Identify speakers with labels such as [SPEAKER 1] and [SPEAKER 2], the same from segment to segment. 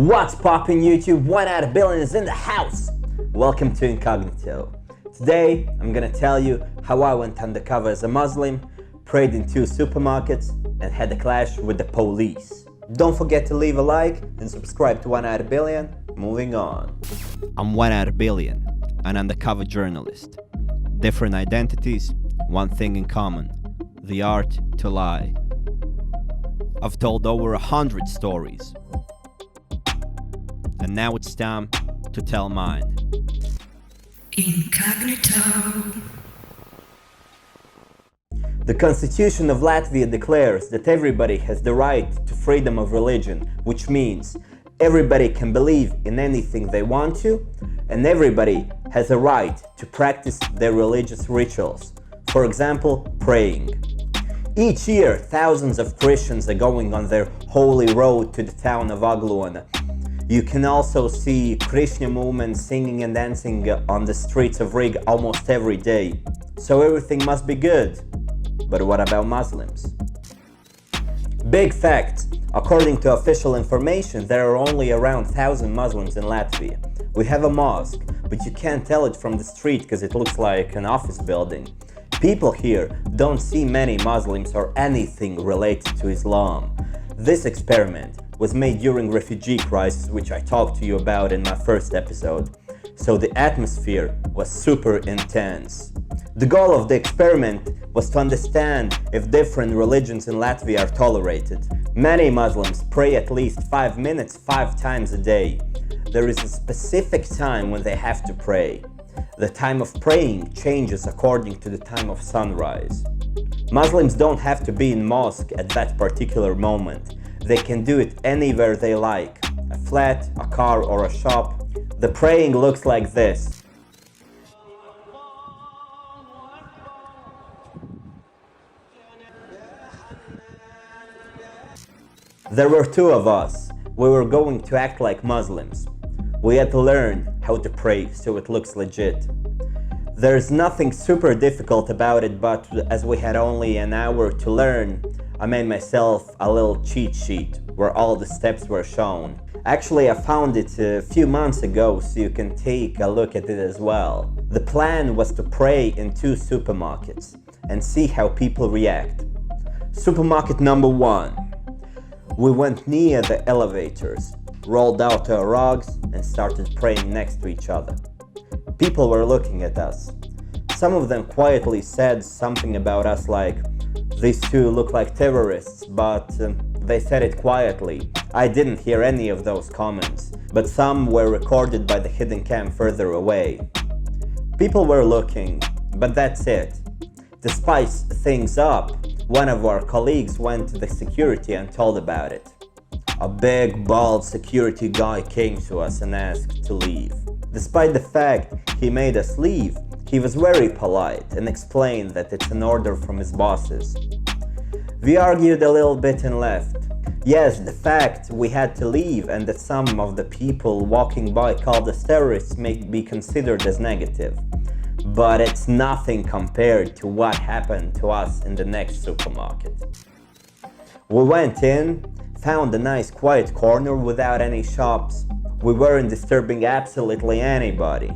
[SPEAKER 1] What's poppin' YouTube? 1 out of billion is in the house! Welcome to Incognito. Today, I'm gonna tell you how I went undercover as a Muslim, prayed in 2 supermarkets, and had a clash with the police. Don't forget to leave a like and subscribe to 1 out of billion. Moving on.
[SPEAKER 2] I'm 1 out of billion, an undercover journalist. Different identities, one thing in common: the art to lie. I've told over 100 stories. And now it's time to tell mine.
[SPEAKER 3] Incognito.
[SPEAKER 1] The Constitution of Latvia declares that everybody has the right to freedom of religion, which means everybody can believe in anything they want to, and everybody has a right to practice their religious rituals. For example, praying. Each year, thousands of Christians are going on their holy road to the town of Agluona. You can also see Christian movement singing and dancing on the streets of Riga almost every day. So everything must be good. But what about Muslims? Big fact! According to official information, there are only around 1,000 Muslims in Latvia. We have a mosque, but you can't tell it from the street because it looks like an office building. People here don't see many Muslims or anything related to Islam. This experiment was made during refugee crisis, which I talked to you about in my first episode. So the atmosphere was super intense. The goal of the experiment was to understand if different religions in Latvia are tolerated. Many Muslims pray at least 5 minutes 5 times a day. There is a specific time when they have to pray. The time of praying changes according to the time of sunrise. Muslims don't have to be in mosque at that particular moment. They can do it anywhere they like. A flat, a car, or a shop. The praying looks like this. There were 2 of us. We were going to act like Muslims. We had to learn how to pray so it looks legit. There's nothing super difficult about it, but as we had only an hour to learn, I made myself a little cheat sheet where all the steps were shown. Actually, I found it a few months ago, so you can take a look at it as well. The plan was to pray in 2 supermarkets and see how people react. Supermarket number 1. We went near the elevators, rolled out our rugs, and started praying next to each other. People were looking at us. Some of them quietly said something about us like, "These 2 look like terrorists," but they said it quietly. I didn't hear any of those comments, but some were recorded by the hidden cam further away. People were looking, but that's it. To spice things up, one of our colleagues went to the security and told about it. A big, bald security guy came to us and asked to leave. Despite the fact he made us leave, he was very polite and explained that it's an order from his bosses. We argued a little bit and left. Yes, the fact we had to leave and that some of the people walking by called us terrorists may be considered as negative. But it's nothing compared to what happened to us in the next supermarket. We went in, found a nice quiet corner without any shops. We weren't disturbing absolutely anybody.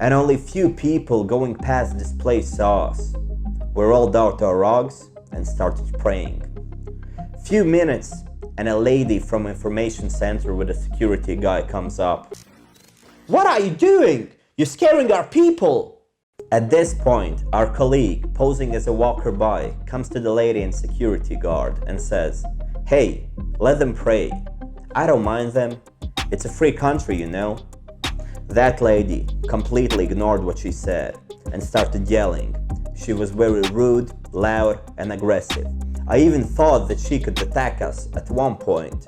[SPEAKER 1] And only few people going past this place saw us. We rolled out our rugs and started praying. Few minutes and a lady from information center with a security guy comes up. "What are you doing? You're scaring our people!" At this point, our colleague, posing as a walker by, comes to the lady and security guard and says, "Hey, let them pray. I don't mind them. It's a free country, you know." That lady completely ignored what she said and started yelling. She was very rude, loud, and aggressive. I even thought that she could attack us at one point.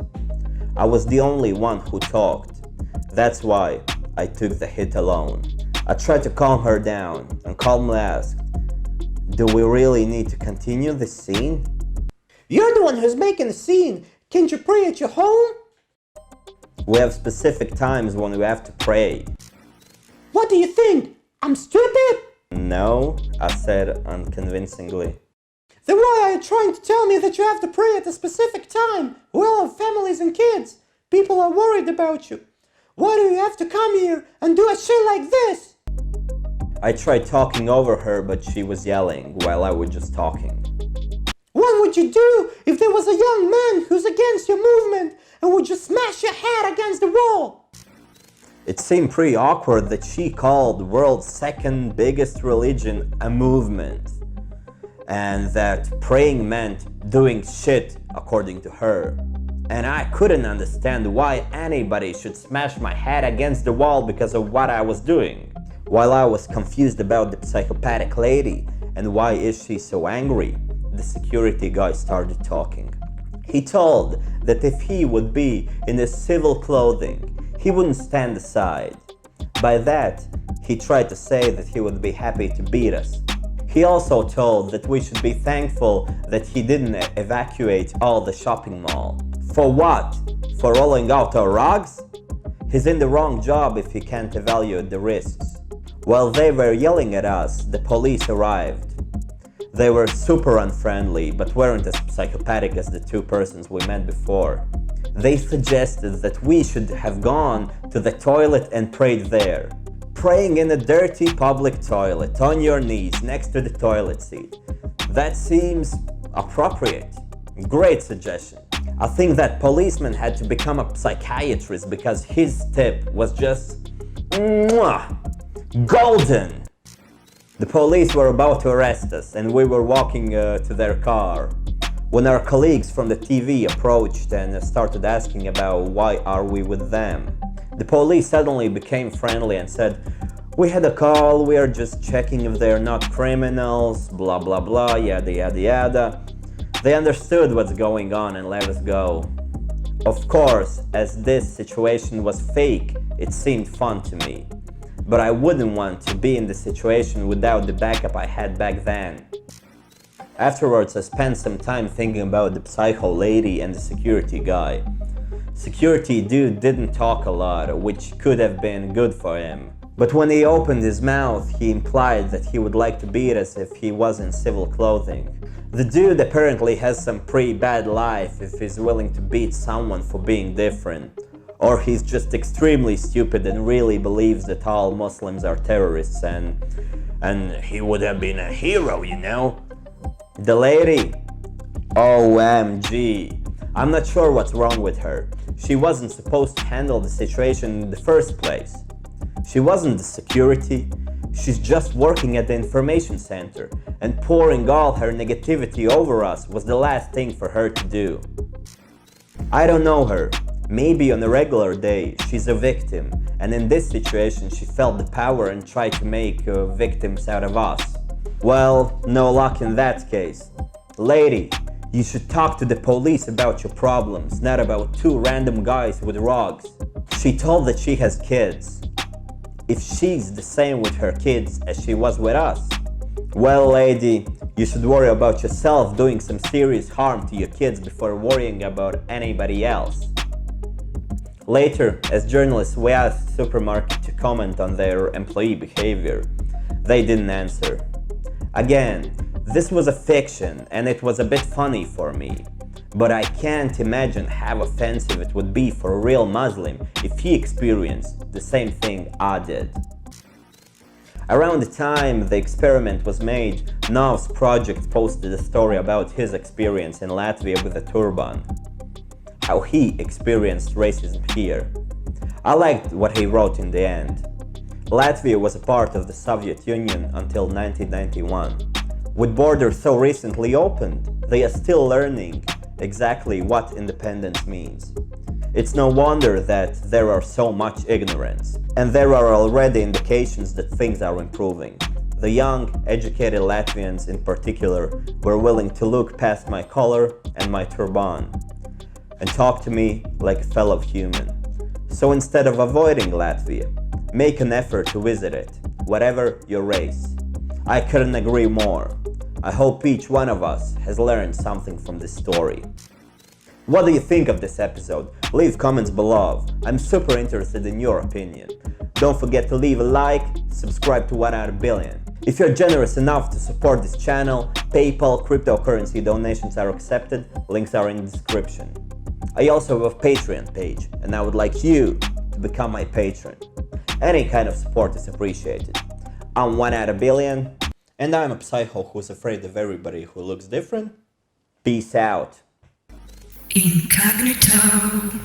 [SPEAKER 1] I was the only one who talked. That's why I took the hit alone. I tried to calm her down and calmly asked, "Do we really need to continue this scene?" "You're the one who's making the scene. Can't you pray at your home?" "We have specific times when we have to pray." "What do you think? I'm stupid?" "No," I said unconvincingly. "Then why are you trying to tell me that you have to pray at a specific time? We all have families and kids. People are worried about you. Why do you have to come here and do a shit like this? I tried talking over her, but she was yelling while I was just talking. What would you do if there was a young man who's against your movement and would just smash your head against the wall? It seemed pretty awkward that she called the world's second biggest religion a movement, and that praying meant doing shit according to her. And I couldn't understand why anybody should smash my head against the wall because of what I was doing. While I was confused about the psychopathic lady and why is she so angry, the security guy started talking. He told that if he would be in his civil clothing, he wouldn't stand aside. By that, he tried to say that he would be happy to beat us. He also told that we should be thankful that he didn't evacuate all the shopping mall. For what? For rolling out our rugs? He's in the wrong job if he can't evaluate the risks. While they were yelling at us, the police arrived. They were super unfriendly, but weren't as psychopathic as the two persons we met before. They suggested that we should have gone to the toilet and prayed there. Praying in a dirty public toilet, on your knees, next to the toilet seat. That seems appropriate. Great suggestion. I think that policeman had to become a psychiatrist because his tip was just golden. The police were about to arrest us and we were walking to their car when our colleagues from the TV approached and started asking about why are we with them. The police suddenly became friendly and said, "We had a call, we are just checking if they're not criminals, blah blah blah, yada yada yada." They understood what's going on and let us go. Of course, as this situation was fake, it seemed fun to me. But I wouldn't want to be in the situation without the backup I had back then. Afterwards, I spent some time thinking about the psycho lady and the security guy. Security dude didn't talk a lot, which could have been good for him. But when he opened his mouth, he implied that he would like to beat us if he was in civil clothing. The dude apparently has some pretty bad life if he's willing to beat someone for being different. Or he's just extremely stupid and really believes that all Muslims are terrorists and he would have been a hero, you know? The lady, OMG. I'm not sure what's wrong with her. She wasn't supposed to handle the situation in the first place. She wasn't the security. She's just working at the information center, and pouring all her negativity over us was the last thing for her to do. I don't know her. Maybe on a regular day she's a victim, and in this situation she felt the power and tried to make victims out of us. Well, no luck in that case. Lady, you should talk to the police about your problems, not about two random guys with rugs. She told that she has kids. If she's the same with her kids as she was with us, well, lady, you should worry about yourself doing some serious harm to your kids before worrying about anybody else. Later, as journalists, we asked the supermarket to comment on their employee behavior. They didn't answer. Again, this was a fiction and it was a bit funny for me, but I can't imagine how offensive it would be for a real Muslim if he experienced the same thing I did. Around the time the experiment was made, Nov's project posted a story about his experience in Latvia with a turban. How he experienced racism here. I liked what he wrote in the end. Latvia was a part of the Soviet Union until 1991. With borders so recently opened, they are still learning exactly what independence means. It's no wonder that there are so much ignorance, and there are already indications that things are improving. The young, educated Latvians in particular were willing to look past my color and my turban and talk to me like a fellow human. So instead of avoiding Latvia, make an effort to visit it, whatever your race. I couldn't agree more. I hope each one of us has learned something from this story. What do you think of this episode? Leave comments below. I'm super interested in your opinion. Don't forget to leave a like, subscribe to 1 out of billion. If you're generous enough to support this channel, PayPal, cryptocurrency donations are accepted, links are in the description. I also have a Patreon page, and I would like you to become my patron. Any kind of support is appreciated. I'm 1 out of billion,
[SPEAKER 2] and I'm a psycho who's afraid of everybody who looks different.
[SPEAKER 1] Peace out.
[SPEAKER 3] Incognito.